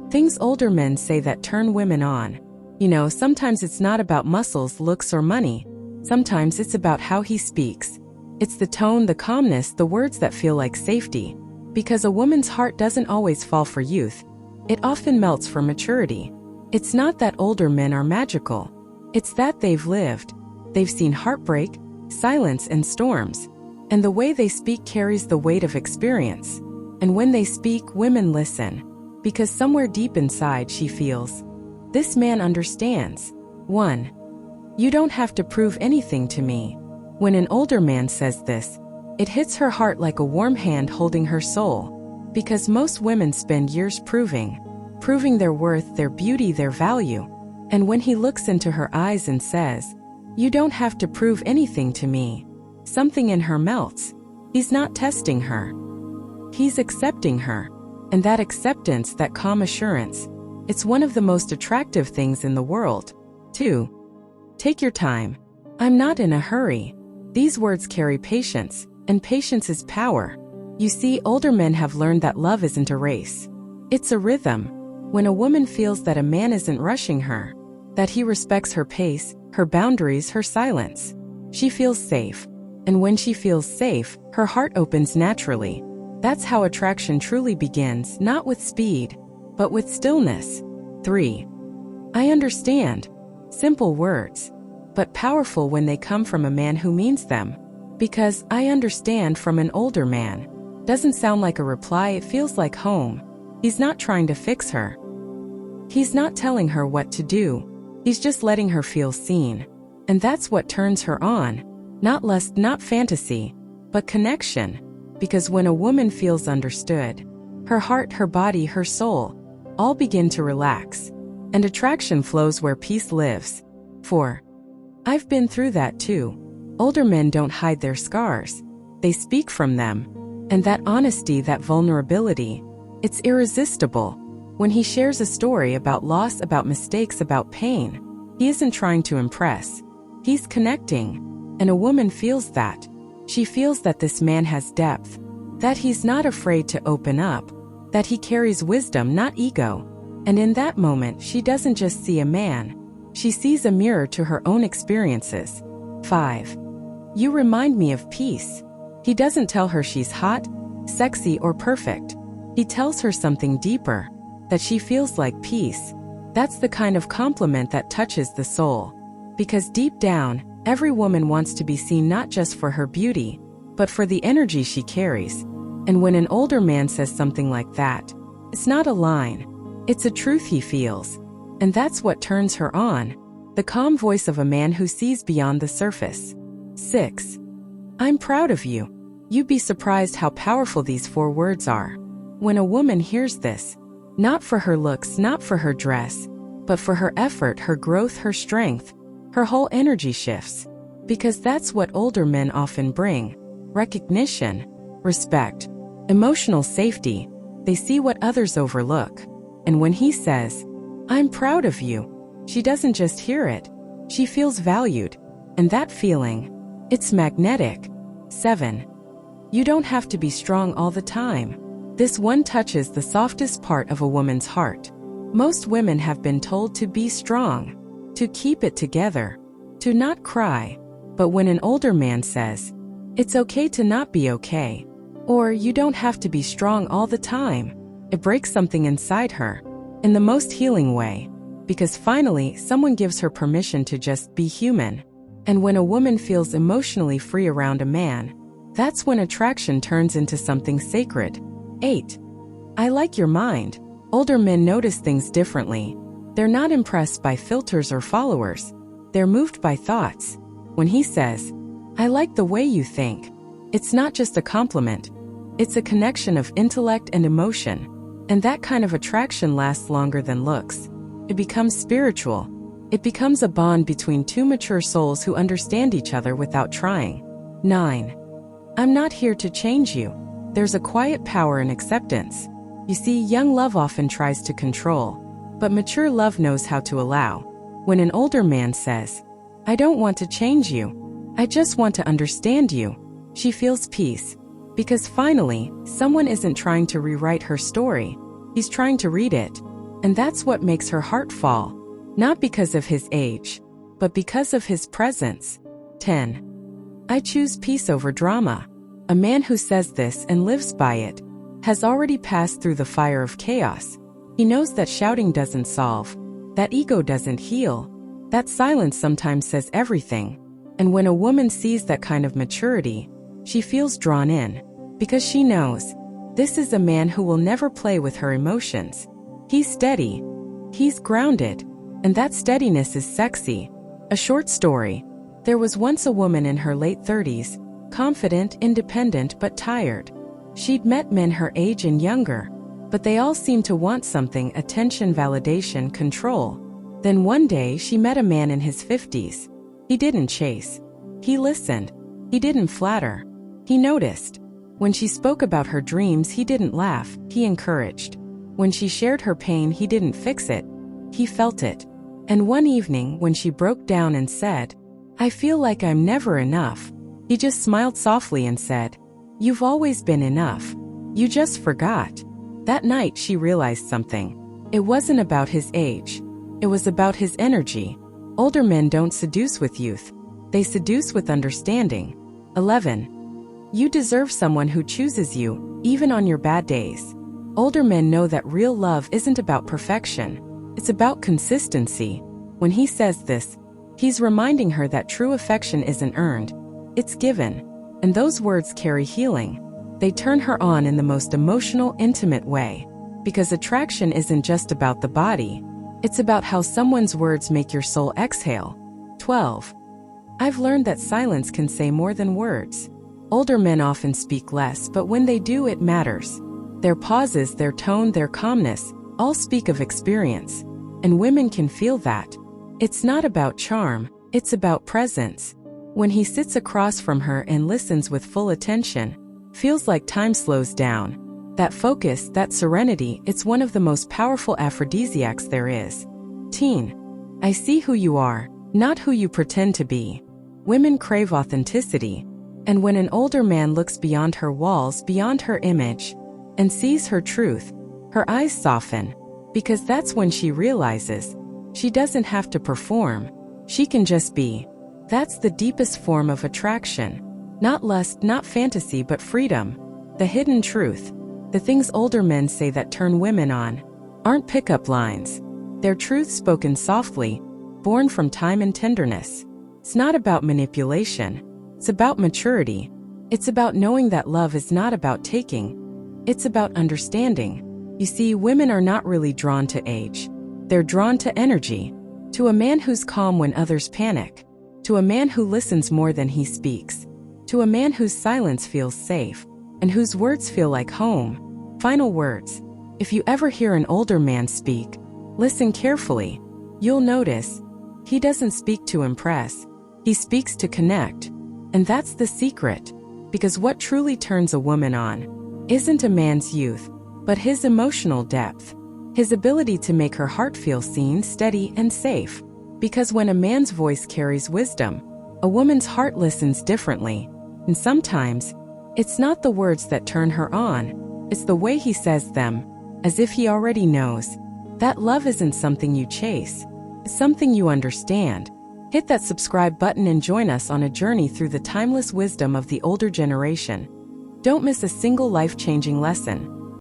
Things older men say that turn women on. You know, sometimes it's not about muscles, looks, or money. Sometimes it's about how he speaks. It's the tone, the calmness, the words that feel like safety. Because a woman's heart doesn't always fall for youth. It often melts for maturity. It's not that older men are magical. It's that they've lived. They've seen heartbreak, silence, and storms. And the way they speak carries the weight of experience. And when they speak, women listen. Because somewhere deep inside she feels, this man understands. 1. You don't have to prove anything to me. When an older man says this, it hits her heart like a warm hand holding her soul. Because most women spend years proving their worth, their beauty, their value. And when he looks into her eyes and says, you don't have to prove anything to me, something in her melts. He's not testing her. He's accepting her. And that acceptance, that calm assurance, it's one of the most attractive things in the world. 2. Take your time. I'm not in a hurry. These words carry patience, and patience is power. You see, older men have learned that love isn't a race. It's a rhythm. When a woman feels that a man isn't rushing her, that he respects her pace, her boundaries, her silence, she feels safe. And when she feels safe, her heart opens naturally. That's how attraction truly begins, not with speed, but with stillness. 3. I understand. Simple words, but powerful when they come from a man who means them. Because I understand from an older man doesn't sound like a reply, it feels like home. He's not trying to fix her. He's not telling her what to do. He's just letting her feel seen. And that's what turns her on. Not lust, not fantasy, but connection. Because when a woman feels understood, her heart, her body, her soul, all begin to relax. And attraction flows where peace lives. 4. I've been through that too. Older men don't hide their scars. They speak from them. And that honesty, that vulnerability, it's irresistible. When he shares a story about loss, about mistakes, about pain, he isn't trying to impress. He's connecting. And a woman feels that. She feels that this man has depth, that he's not afraid to open up, that he carries wisdom, not ego. And in that moment, she doesn't just see a man, she sees a mirror to her own experiences. 5. You remind me of peace. He doesn't tell her she's hot, sexy, or perfect. He tells her something deeper, that she feels like peace. That's the kind of compliment that touches the soul. Because deep down, every woman wants to be seen not just for her beauty, but for the energy she carries. And when an older man says something like that, it's not a line. It's a truth he feels. And that's what turns her on. The calm voice of a man who sees beyond the surface. 6. I'm proud of you. You'd be surprised how powerful these 4 words are. When a woman hears this, not for her looks, not for her dress, but for her effort, her growth, her strength, her whole energy shifts. Because that's what older men often bring. Recognition, respect, emotional safety. They see what others overlook. And when he says, I'm proud of you, she doesn't just hear it. She feels valued. And that feeling, it's magnetic. 7. You don't have to be strong all the time. This one touches the softest part of a woman's heart. Most women have been told to be strong, to keep it together, to not cry. But when an older man says, it's okay to not be okay, or you don't have to be strong all the time, it breaks something inside her, in the most healing way. Because finally, someone gives her permission to just be human. And when a woman feels emotionally free around a man, that's when attraction turns into something sacred. 8. I like your mind. Older men notice things differently. They're not impressed by filters or followers. They're moved by thoughts. When he says, I like the way you think, it's not just a compliment. It's a connection of intellect and emotion. And that kind of attraction lasts longer than looks. It becomes spiritual. It becomes a bond between 2 mature souls who understand each other without trying. 9. I'm not here to change you. There's a quiet power in acceptance. You see, young love often tries to control, but mature love knows how to allow. When an older man says, I don't want to change you, I just want to understand you, she feels peace. Because finally, someone isn't trying to rewrite her story. He's trying to read it. And that's what makes her heart fall. Not because of his age, but because of his presence. 10. I choose peace over drama. A man who says this and lives by it has already passed through the fire of chaos. He knows that shouting doesn't solve, that ego doesn't heal, that silence sometimes says everything. And when a woman sees that kind of maturity, she feels drawn in, because she knows this is a man who will never play with her emotions. He's steady, he's grounded, and that steadiness is sexy. A short story. There was once a woman in her late 30s, confident, independent, but tired. She'd met men her age and younger, but they all seemed to want something: attention, validation, control. Then one day she met a man in his 50s. He didn't chase. He listened. He didn't flatter. He noticed. When she spoke about her dreams, he didn't laugh, he encouraged. When she shared her pain, he didn't fix it, he felt it. And one evening, when she broke down and said, "I feel like I'm never enough," he just smiled softly and said, "You've always been enough. You just forgot." That night she realized something. It wasn't about his age. It was about his energy. Older men don't seduce with youth. They seduce with understanding. 11. You deserve someone who chooses you, even on your bad days. Older men know that real love isn't about perfection. It's about consistency. When he says this, he's reminding her that true affection isn't earned. It's given. And those words carry healing. They turn her on in the most emotional, intimate way. Because attraction isn't just about the body. It's about how someone's words make your soul exhale. 12. I've learned that silence can say more than words. Older men often speak less, but when they do, it matters. Their pauses, their tone, their calmness, all speak of experience. And women can feel that. It's not about charm, it's about presence. When he sits across from her and listens with full attention, feels like time slows down. That focus, that serenity, it's one of the most powerful aphrodisiacs there is. Teen. I see who you are, not who you pretend to be. Women crave authenticity. And when an older man looks beyond her walls, beyond her image, and sees her truth, her eyes soften. Because that's when she realizes she doesn't have to perform. She can just be. That's the deepest form of attraction. Not lust, not fantasy, but freedom. The hidden truth. The things older men say that turn women on aren't pickup lines. They're truths spoken softly, born from time and tenderness. It's not about manipulation. It's about maturity. It's about knowing that love is not about taking. It's about understanding. You see, women are not really drawn to age. They're drawn to energy. To a man who's calm when others panic. To a man who listens more than he speaks. To a man whose silence feels safe. And whose words feel like home. Final words. If you ever hear an older man speak, listen carefully. You'll notice he doesn't speak to impress. He speaks to connect. And that's the secret. Because what truly turns a woman on isn't a man's youth, but his emotional depth. His ability to make her heart feel seen, steady, and safe. Because when a man's voice carries wisdom, a woman's heart listens differently. And sometimes, it's not the words that turn her on, it's the way he says them, as if he already knows. That love isn't something you chase, it's something you understand. Hit that subscribe button and join us on a journey through the timeless wisdom of the older generation. Don't miss a single life-changing lesson.